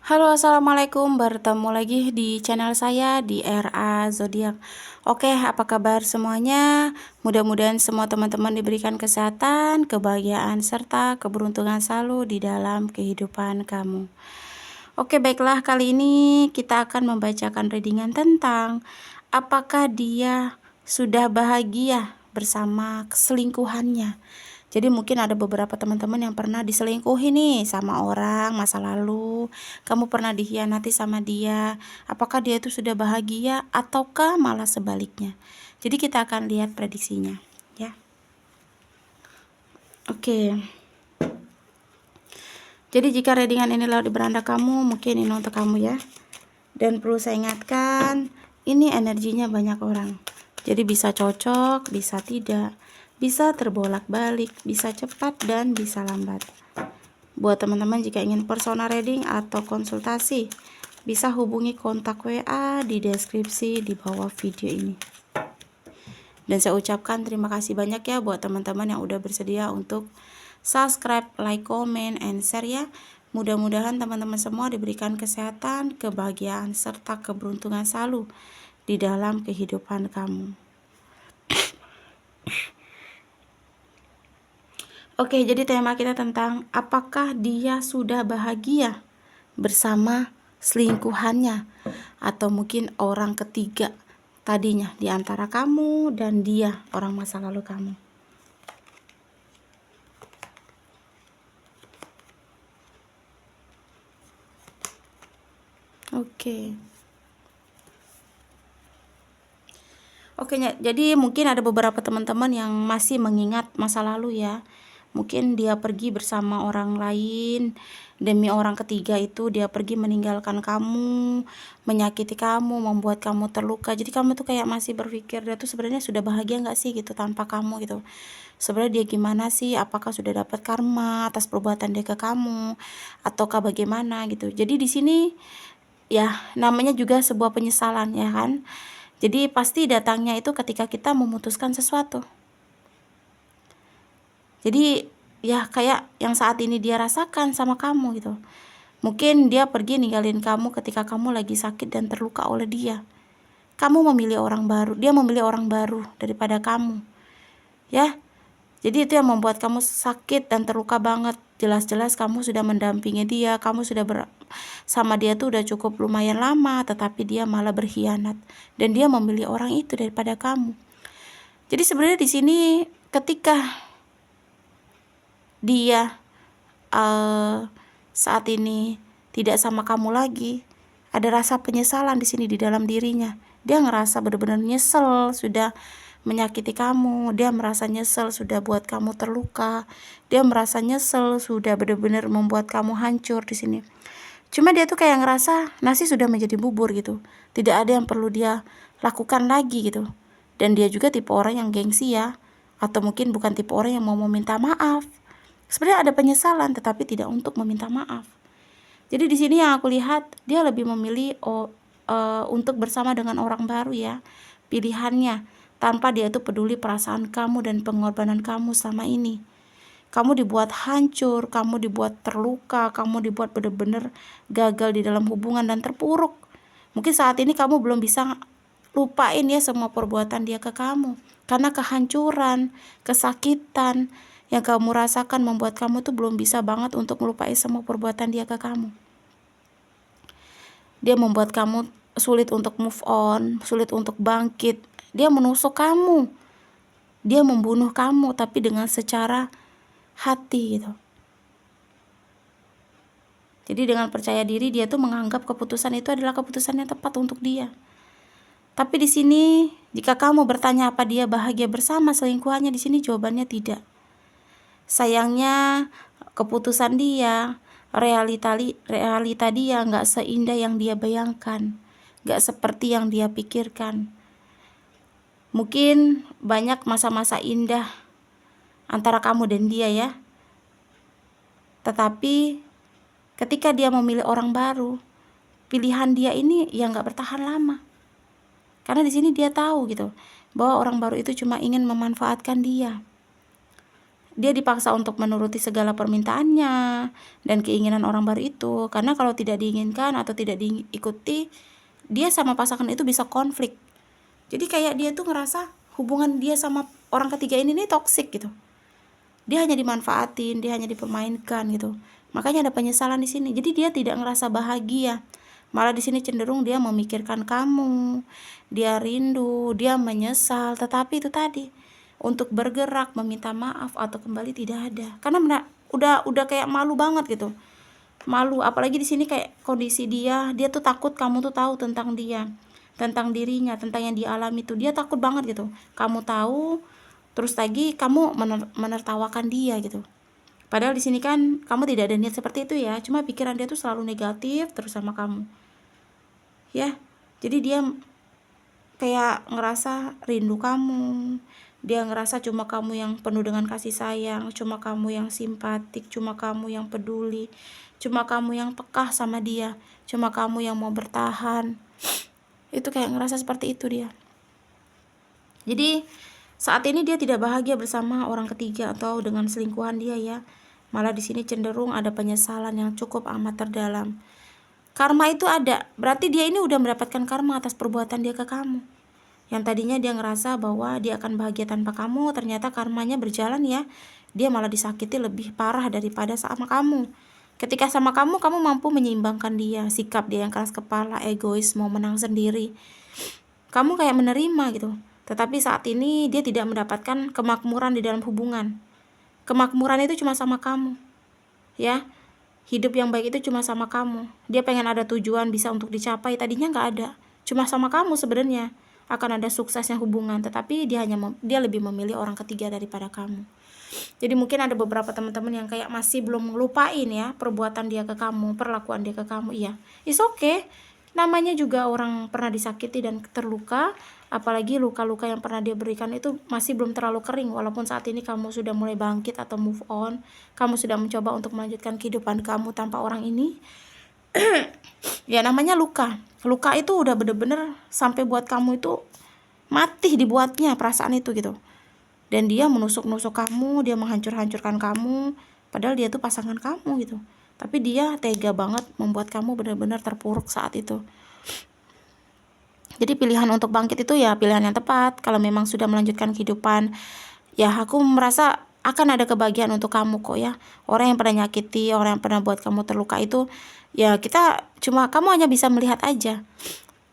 Halo, assalamualaikum. Bertemu lagi di channel saya di RA Zodiak. Oke, apa kabar semuanya? Mudah-mudahan semua teman-teman diberikan kesehatan, kebahagiaan, serta keberuntungan selalu di dalam kehidupan kamu. Oke, baiklah, kali ini kita akan membacakan readingan tentang apakah dia sudah bahagia bersama selingkuhannya. Jadi mungkin ada beberapa teman-teman yang pernah diselingkuhi nih sama orang masa lalu. Kamu pernah dikhianati sama dia. Apakah dia itu sudah bahagia ataukah malah sebaliknya? Jadi kita akan lihat prediksinya, ya. Oke. Jadi jika readingan ini lewat di beranda kamu, mungkin ini untuk kamu ya. Dan perlu saya ingatkan, ini energinya banyak orang. Jadi bisa cocok, bisa tidak. Bisa terbolak-balik, bisa cepat dan bisa lambat. Buat teman-teman jika ingin personal reading atau konsultasi, bisa hubungi kontak WA di deskripsi di bawah video ini. Dan saya ucapkan terima kasih banyak ya buat teman-teman yang udah bersedia untuk subscribe, like, comment, and share ya. Mudah-mudahan teman-teman semua diberikan kesehatan, kebahagiaan, serta keberuntungan selalu di dalam kehidupan kamu. Oke, jadi tema kita tentang apakah dia sudah bahagia bersama selingkuhannya atau mungkin orang ketiga tadinya di antara kamu dan dia, orang masa lalu kamu. Oke. Oke, jadi mungkin ada beberapa teman-teman yang masih mengingat masa lalu ya. Mungkin dia pergi bersama orang lain, demi orang ketiga itu dia pergi meninggalkan kamu, menyakiti kamu, membuat kamu terluka. Jadi kamu tuh kayak masih berpikir dia tuh sebenarnya sudah bahagia nggak sih gitu tanpa kamu gitu. Sebenarnya dia gimana sih? Apakah sudah dapat karma atas perbuatan dia ke kamu, ataukah bagaimana gitu. Jadi di sini ya namanya juga sebuah penyesalan ya kan. Jadi pasti datangnya itu ketika kita memutuskan sesuatu. Jadi ya kayak yang saat ini dia rasakan sama kamu gitu. Mungkin dia pergi ninggalin kamu ketika kamu lagi sakit dan terluka oleh dia. Kamu memilih orang baru, dia memilih orang baru daripada kamu. Ya. Jadi itu yang membuat kamu sakit dan terluka banget. Jelas-jelas kamu sudah mendampingi dia, kamu sudah sama dia tuh udah cukup lumayan lama, tetapi dia malah berkhianat dan dia memilih orang itu daripada kamu. Jadi sebenarnya di sini ketika dia saat ini tidak sama kamu lagi, ada rasa penyesalan di sini di dalam dirinya. Dia ngerasa benar-benar nyesel sudah menyakiti kamu, dia merasa nyesel sudah buat kamu terluka, dia merasa nyesel sudah benar-benar membuat kamu hancur di sini. Cuma dia tuh kayak ngerasa nasi sudah menjadi bubur gitu, tidak ada yang perlu dia lakukan lagi gitu. Dan dia juga tipe orang yang gengsi ya, atau mungkin bukan tipe orang yang mau meminta maaf. Sebenarnya ada penyesalan tetapi tidak untuk meminta maaf. Jadi di sini yang aku lihat dia lebih memilih untuk bersama dengan orang baru ya, pilihannya tanpa dia tuh peduli perasaan kamu dan pengorbanan kamu selama ini. Kamu dibuat hancur, kamu dibuat terluka, kamu dibuat benar-benar gagal di dalam hubungan dan terpuruk. Mungkin saat ini kamu belum bisa lupain ya semua perbuatan dia ke kamu, karena kehancuran, kesakitan yang kamu rasakan membuat kamu tuh belum bisa banget untuk melupain semua perbuatan dia ke kamu. Dia membuat kamu sulit untuk move on, sulit untuk bangkit. Dia menusuk kamu, dia membunuh kamu, tapi dengan secara hati gitu. Jadi dengan percaya diri dia tuh menganggap keputusan itu adalah keputusan yang tepat untuk dia. Tapi di sini jika kamu bertanya apa dia bahagia bersama selingkuhannya, di sini jawabannya tidak. Sayangnya keputusan dia, realita dia nggak seindah yang dia bayangkan, nggak seperti yang dia pikirkan. Mungkin banyak masa-masa indah antara kamu dan dia ya. Tetapi ketika dia memilih orang baru, pilihan dia ini ya nggak bertahan lama. Karena di sini dia tahu gitu bahwa orang baru itu cuma ingin memanfaatkan dia. dia dipaksa untuk menuruti segala permintaannya dan keinginan orang baru itu. Karena kalau tidak diinginkan atau tidak diikuti, dia sama pasangan itu bisa konflik. Jadi kayak dia tuh ngerasa hubungan dia sama orang ketiga ini nih toksik gitu. Dia hanya dimanfaatin, dia hanya dipermainkan gitu. Makanya ada penyesalan di sini. Jadi dia tidak ngerasa bahagia. Malah di sini cenderung dia memikirkan kamu, dia rindu, dia menyesal. Tetapi itu tadi, untuk bergerak, meminta maaf atau kembali tidak ada. Karena udah kayak malu banget gitu. Malu, apalagi di sini kayak kondisi dia tuh takut kamu tuh tahu tentang dia, tentang dirinya, tentang yang dia alami tuh. Dia takut banget gitu. Kamu tahu, terus lagi kamu menertawakan dia gitu. Padahal di sini kan kamu tidak ada niat seperti itu ya. Cuma pikiran dia tuh selalu negatif terus sama kamu. Ya. Jadi dia kayak ngerasa rindu kamu. Dia ngerasa cuma kamu yang penuh dengan kasih sayang, cuma kamu yang simpatik, cuma kamu yang peduli, cuma kamu yang peka sama dia, cuma kamu yang mau bertahan. Itu kayak ngerasa seperti itu dia. Jadi saat ini dia tidak bahagia bersama orang ketiga atau dengan selingkuhan dia ya. Malah di sini cenderung ada penyesalan yang cukup amat terdalam. Karma itu ada, berarti dia ini udah mendapatkan karma atas perbuatan dia ke kamu. Yang tadinya dia ngerasa bahwa dia akan bahagia tanpa kamu, ternyata karmanya berjalan ya. Dia malah disakiti lebih parah daripada sama kamu. Ketika sama kamu mampu menyeimbangkan dia, sikap dia yang keras kepala, egois, mau menang sendiri. Kamu kayak menerima gitu. Tetapi saat ini dia tidak mendapatkan kemakmuran di dalam hubungan. Kemakmuran itu cuma sama kamu. Ya. Hidup yang baik itu cuma sama kamu. Dia pengen ada tujuan bisa untuk dicapai, tadinya nggak ada. Cuma sama kamu sebenarnya akan ada suksesnya hubungan, tetapi dia lebih memilih orang ketiga daripada kamu. Jadi mungkin ada beberapa teman-teman yang kayak masih belum ngelupain ya perbuatan dia ke kamu, perlakuan dia ke kamu. Iya, it's okay. Namanya juga orang pernah disakiti dan terluka, apalagi luka-luka yang pernah dia berikan itu masih belum terlalu kering. Walaupun saat ini kamu sudah mulai bangkit atau move on, kamu sudah mencoba untuk melanjutkan kehidupan kamu tanpa orang ini. Ya namanya luka itu udah bener-bener sampai buat kamu itu mati dibuatnya perasaan itu gitu. Dan dia menusuk-nusuk kamu, dia menghancur-hancurkan kamu, padahal dia tuh pasangan kamu gitu. Tapi dia tega banget membuat kamu benar-benar terpuruk saat itu. Jadi pilihan untuk bangkit itu ya pilihan yang tepat. Kalau memang sudah melanjutkan kehidupan, ya aku merasa akan ada kebahagiaan untuk kamu kok ya. Orang yang pernah nyakiti, orang yang pernah buat kamu terluka itu, ya kamu hanya bisa melihat aja.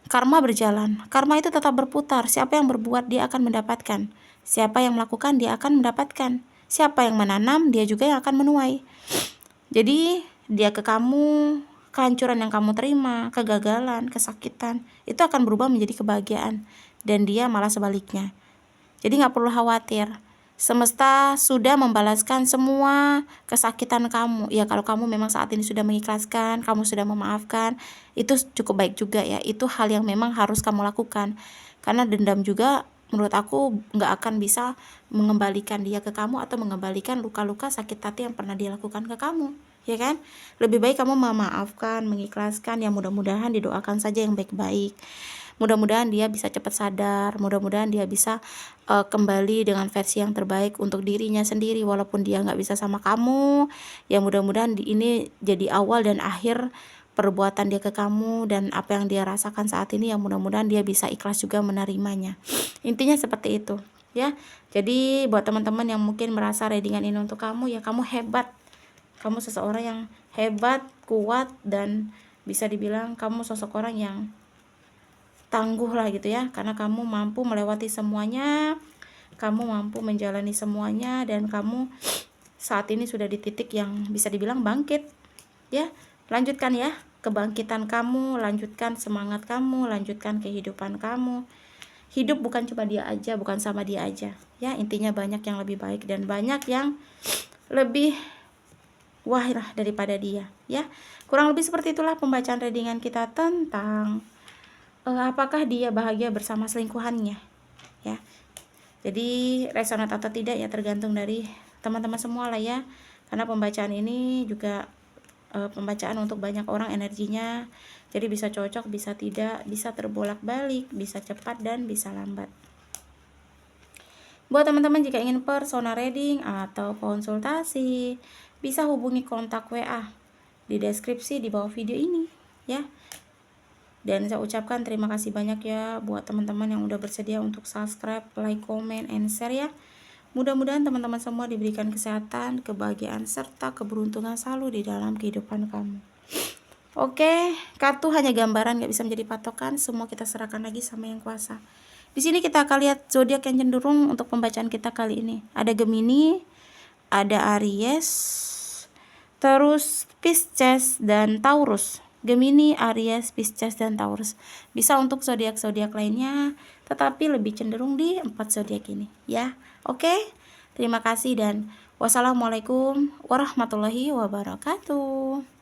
Karma berjalan, karma itu tetap berputar. Siapa yang berbuat dia akan mendapatkan. Siapa yang melakukan dia akan mendapatkan. Siapa yang menanam dia juga yang akan menuai. Jadi dia ke kamu, kehancuran yang kamu terima, kegagalan, kesakitan, itu akan berubah menjadi kebahagiaan. Dan dia malah sebaliknya. Jadi gak perlu khawatir. Semesta sudah membalaskan semua kesakitan kamu. Ya kalau kamu memang saat ini sudah mengikhlaskan, kamu sudah memaafkan, itu cukup baik juga ya. Itu hal yang memang harus kamu lakukan. Karena dendam juga menurut aku gak akan bisa mengembalikan dia ke kamu atau mengembalikan luka-luka sakit hati yang pernah dia lakukan ke kamu. Ya kan? Lebih baik kamu memaafkan, mengikhlaskan. Ya mudah-mudahan didoakan saja yang baik-baik. Mudah-mudahan dia bisa cepat sadar, mudah-mudahan dia bisa kembali dengan versi yang terbaik untuk dirinya sendiri. Walaupun dia gak bisa sama kamu, ya mudah-mudahan ini jadi awal dan akhir perbuatan dia ke kamu dan apa yang dia rasakan saat ini. Ya mudah-mudahan dia bisa ikhlas juga menerimanya. Intinya seperti itu ya. Jadi buat teman-teman yang mungkin merasa readingan ini untuk kamu, ya kamu hebat. Kamu seseorang yang hebat, kuat, dan bisa dibilang kamu sosok orang yang tangguh lah gitu ya, karena kamu mampu melewati semuanya, kamu mampu menjalani semuanya, dan kamu saat ini sudah di titik yang bisa dibilang bangkit ya. Lanjutkan ya kebangkitan kamu, lanjutkan semangat kamu, lanjutkan kehidupan kamu. Hidup bukan cuma dia aja, bukan sama dia aja ya. Intinya banyak yang lebih baik dan banyak yang lebih wah lah daripada dia ya. Kurang lebih seperti itulah pembacaan readingan kita tentang apakah dia bahagia bersama selingkuhannya ya. Jadi resonate atau tidak ya tergantung dari teman-teman semua lah ya, karena pembacaan ini juga pembacaan untuk banyak orang energinya. Jadi bisa cocok, bisa tidak, bisa terbolak-balik, bisa cepat dan bisa lambat. Buat teman-teman jika ingin personal reading atau konsultasi, bisa hubungi kontak WA di deskripsi di bawah video ini ya. Dan saya ucapkan terima kasih banyak ya buat teman-teman yang udah bersedia untuk subscribe, like, comment, and share ya. Mudah-mudahan teman-teman semua diberikan kesehatan, kebahagiaan, serta keberuntungan selalu di dalam kehidupan kamu. Oke, kartu hanya gambaran, gak bisa menjadi patokan. Semua kita serahkan lagi sama Yang Kuasa. Di sini kita akan lihat zodiak yang cenderung untuk pembacaan kita kali ini. Ada Gemini, ada Aries, terus Pisces dan Taurus. Gemini, Aries, Pisces dan Taurus. Bisa untuk zodiak-zodiak lainnya, tetapi lebih cenderung di 4 zodiak ini ya. Oke. Terima kasih dan wassalamualaikum warahmatullahi wabarakatuh.